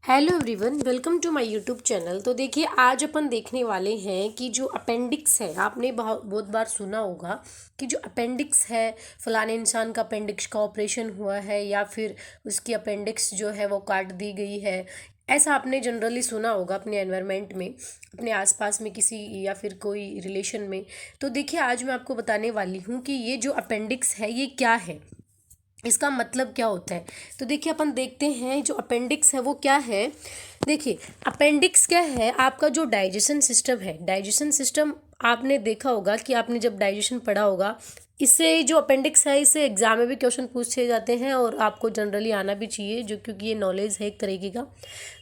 Hello everyone, welcome to my YouTube channel. तो देखिए, आज अपन देखने वाले हैं कि जो अपेंडिक्स है, आपने बहुत बार सुना होगा कि जो अपेंडिक्स है, फलाने इंसान का अपेंडिक्स का ऑपरेशन हुआ है या फिर उसकी अपेंडिक्स जो है वो काट दी गई है। ऐसा आपने जनरली सुना होगा अपने एनवायरनमेंट में, अपने आसपास में किसी या फिर कोई रिलेशन में। तो देखिए, आज मैं आपको बताने वाली हूँ कि ये जो अपेंडिक्स है ये क्या है, इसका मतलब क्या होता है। तो देखिए, अपन देखते हैं जो अपेंडिक्स है वो क्या है। देखिए, अपेंडिक्स क्या है, आपका जो डाइजेशन सिस्टम है, डाइजेशन सिस्टम आपने देखा होगा कि आपने जब डाइजेशन पढ़ा होगा, इससे जो अपेंडिक्स है इससे एग्जाम में भी क्वेश्चन पूछे जाते हैं और आपको जनरली आना भी चाहिए, जो क्योंकि ये नॉलेज है एक तरीके का।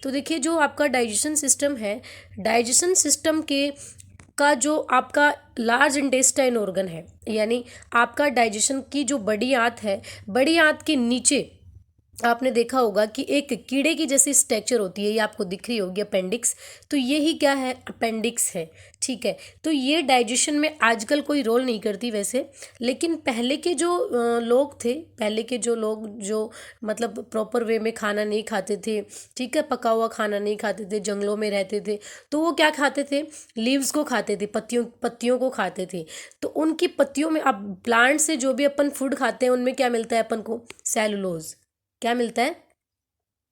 तो देखिए, जो आपका डाइजेशन सिस्टम है, डाइजेशन सिस्टम के का जो आपका लार्ज इंटेस्टाइन ऑर्गन है, यानी आपका डाइजेशन की जो बड़ी आंत है, बड़ी आंत के नीचे आपने देखा होगा कि एक कीड़े की जैसी स्ट्रक्चर होती है, ये आपको दिख रही होगी अपेंडिक्स। तो ये ही क्या है, अपेंडिक्स है। ठीक है, तो ये डाइजेशन में आजकल कोई रोल नहीं करती वैसे, लेकिन पहले के जो लोग थे, पहले के जो लोग जो मतलब प्रॉपर वे में खाना नहीं खाते थे, ठीक है, पका हुआ खाना नहीं खाते थे, जंगलों में रहते थे, तो वो क्या खाते थे, लीव्स को खाते थे, पत्तियों पत्तियों को खाते थे। तो उनकी पत्तियों में, अब प्लांट से जो भी अपन फूड खाते हैं उनमें क्या मिलता है अपन को, सेलुलोज। क्या मिलता है,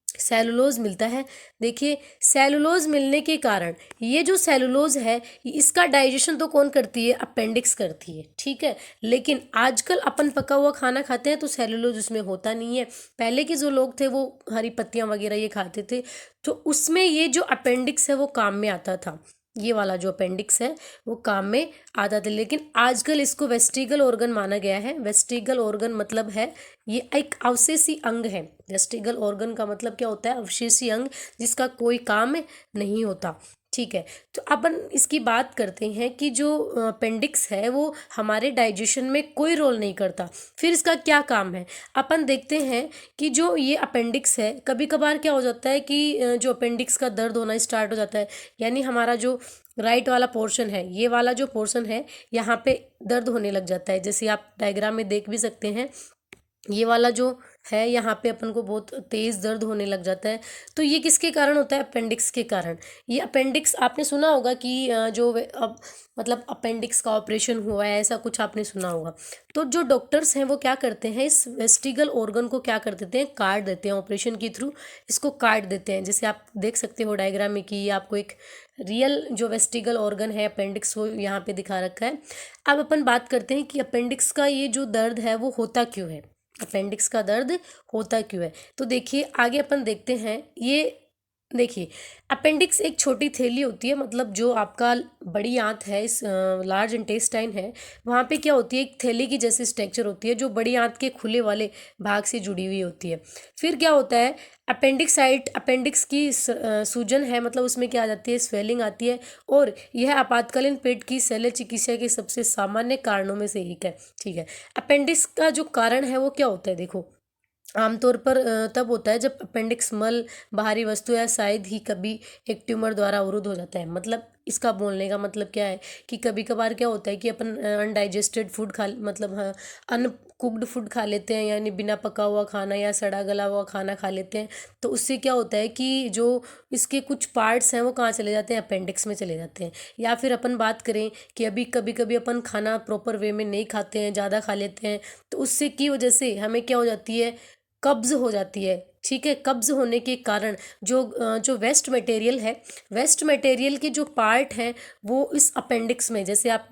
सेलुलोज मिलता है। देखिए, सेलुलोज मिलने के कारण ये जो सेलुलोज है, इसका डाइजेशन तो कौन करती है, अपेंडिक्स करती है। ठीक है, लेकिन आजकल अपन पका हुआ खाना खाते हैं तो सेलुलोज उसमें होता नहीं है। पहले के जो लोग थे वो हरी पत्तियां वगैरह ये खाते थे, तो उसमें ये जो अपेंडिक्स है वो काम में आता था। ये वाला जो अपेंडिक्स है वो काम में आता था, लेकिन आजकल इसको वेस्टिगल ऑर्गन माना गया है। वेस्टिगल ऑर्गन मतलब है ये एक अवशेषी अंग है। वेस्टिगल ऑर्गन का मतलब क्या होता है, अवशेषी अंग, जिसका कोई काम नहीं होता। ठीक है, तो अपन इसकी बात करते हैं कि जो अपेंडिक्स है वो हमारे डाइजेशन में कोई रोल नहीं करता। फिर इसका क्या काम है, अपन देखते हैं कि जो ये अपेंडिक्स है, कभी कभार क्या हो जाता है कि जो अपेंडिक्स का दर्द होना स्टार्ट हो जाता है, यानी हमारा जो राइट वाला पोर्शन है, ये वाला जो पोर्शन है, यहाँ पे दर्द होने लग जाता है। जैसे आप डायग्राम में देख भी सकते हैं, ये वाला जो है यहाँ पे अपन को बहुत तेज दर्द होने लग जाता है। तो ये किसके कारण होता है, अपेंडिक्स के कारण। ये अपेंडिक्स आपने सुना होगा कि अब मतलब अपेंडिक्स का ऑपरेशन हुआ है, ऐसा कुछ आपने सुना होगा। तो जो डॉक्टर्स हैं वो क्या करते हैं, इस वेस्टिगल ऑर्गन को क्या कर देते हैं, काट देते हैं, ऑपरेशन के थ्रू इसको काट देते हैं। जैसे आप देख सकते हो डायग्राम में कि ये आपको एक रियल जो वेस्टिगल ऑर्गन है अपेंडिक्स वो यहाँ पे दिखा रखा है। अब अपन बात करते हैं कि अपेंडिक्स का ये जो दर्द है वो होता क्यों है, अपेंडिक्स का दर्द होता क्यों है। तो देखिए, आगे अपन देखते हैं। ये देखिए, अपेंडिक्स एक छोटी थैली होती है, मतलब जो आपका बड़ी आंत है, इस लार्ज इंटेस्टाइन है, वहाँ पे क्या होती है, एक थैली की जैसी स्ट्रक्चर होती है जो बड़ी आंत के खुले वाले भाग से जुड़ी हुई होती है। फिर क्या होता है, अपेंडिक्स साइट, अपेंडिक्स की सूजन है, मतलब उसमें क्या आ जाती है, स्वेलिंग आती है, और यह आपातकालीन पेट की शल्य चिकित्सा के सबसे सामान्य कारणों में से एक है। ठीक है, अपेंडिक्स का जो कारण है वो क्या होता है, देखो, आमतौर पर तब होता है जब अपेंडिक्स मल, बाहरी वस्तु या शायद ही कभी एक ट्यूमर द्वारा अवरुद्ध हो जाता है। मतलब इसका बोलने का मतलब क्या है कि कभी कभार क्या होता है कि अपन अनडाइजेस्टेड फूड खा, मतलब हाँ, अनकुक्ड फूड खा लेते हैं, यानी बिना पका हुआ खाना या सड़ा गला हुआ खाना खा लेते हैं। तो उससे क्या होता है कि जो इसके कुछ पार्ट्स हैं वो कहाँ चले जाते हैं, अपेंडिक्स में चले जाते हैं। या फिर अपन बात करें कि अभी कभी कभी अपन खाना प्रॉपर वे में नहीं खाते हैं, ज़्यादा खा लेते हैं, तो उससे की वजह से हमें क्या हो जाती है, कब्ज हो जाती है। ठीक है, कब्ज होने के कारण जो वेस्ट मटेरियल है, वेस्ट मटेरियल के जो पार्ट हैं वो इस अपेंडिक्स में, जैसे आप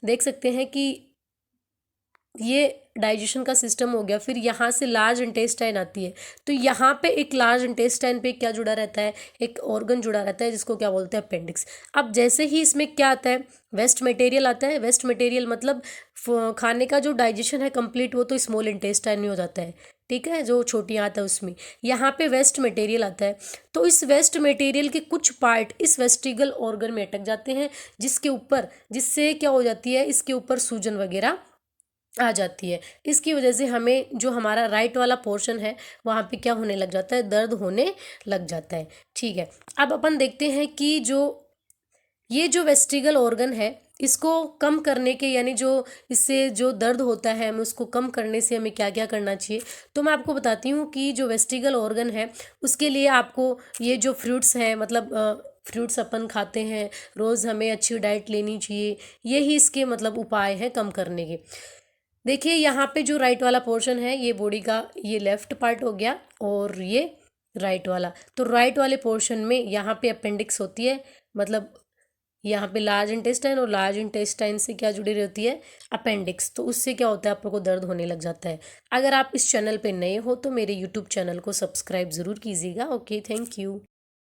देख सकते हैं कि ये डाइजेशन का सिस्टम हो गया, फिर यहाँ से लार्ज इंटेस्टाइन आती है, तो यहाँ पे एक लार्ज इंटेस्टाइन पे क्या जुड़ा रहता है, एक ऑर्गन जुड़ा रहता है जिसको क्या बोलते हैं, अपेंडिक्स। अब जैसे ही इसमें क्या आता है, वेस्ट मटेरियल आता है। वेस्ट मटेरियल मतलब खाने का जो डाइजेशन है कंप्लीट, वो तो स्मॉल इंटेस्टाइन में हो जाता है। ठीक है, जो छोटी आंत है उसमें, यहाँ पे वेस्ट मटेरियल आता है। तो इस वेस्ट मटेरियल के कुछ पार्ट इस वेस्टिगल ऑर्गन में अटक जाते हैं, जिसके ऊपर, जिससे क्या हो जाती है, इसके ऊपर सूजन वगैरह आ जाती है। इसकी वजह से हमें जो हमारा राइट वाला पोर्शन है वहाँ पे क्या होने लग जाता है, दर्द होने लग जाता है। ठीक है, अब अपन देखते हैं कि जो ये जो वेस्टिगल ऑर्गन है, इसको कम करने के यानी जो इससे जो दर्द होता है हमें उसको कम करने से हमें क्या क्या करना चाहिए। तो मैं आपको बताती हूँ कि जो वेस्टिगल ऑर्गन है उसके लिए आपको ये जो फ्रूट्स हैं मतलब फ्रूट्स अपन खाते हैं रोज़, हमें अच्छी डाइट लेनी चाहिए। यही इसके मतलब उपाय हैं कम करने के। देखिए यहाँ पे जो राइट वाला पोर्शन है ये बॉडी का ये लेफ्ट पार्ट हो गया और ये राइट वाला। तो राइट वाले पोर्शन में यहाँ पे अपेंडिक्स होती है, मतलब यहाँ पे लार्ज इंटेस्टाइन और लार्ज इंटेस्टाइन से क्या जुड़ी रहती है, अपेंडिक्स। तो उससे क्या होता है आप लोग को दर्द होने लग जाता है। अगर आप इस चैनल पे नए हो तो मेरे यूट्यूब चैनल को सब्सक्राइब ज़रूर कीजिएगा। Okay, thank you.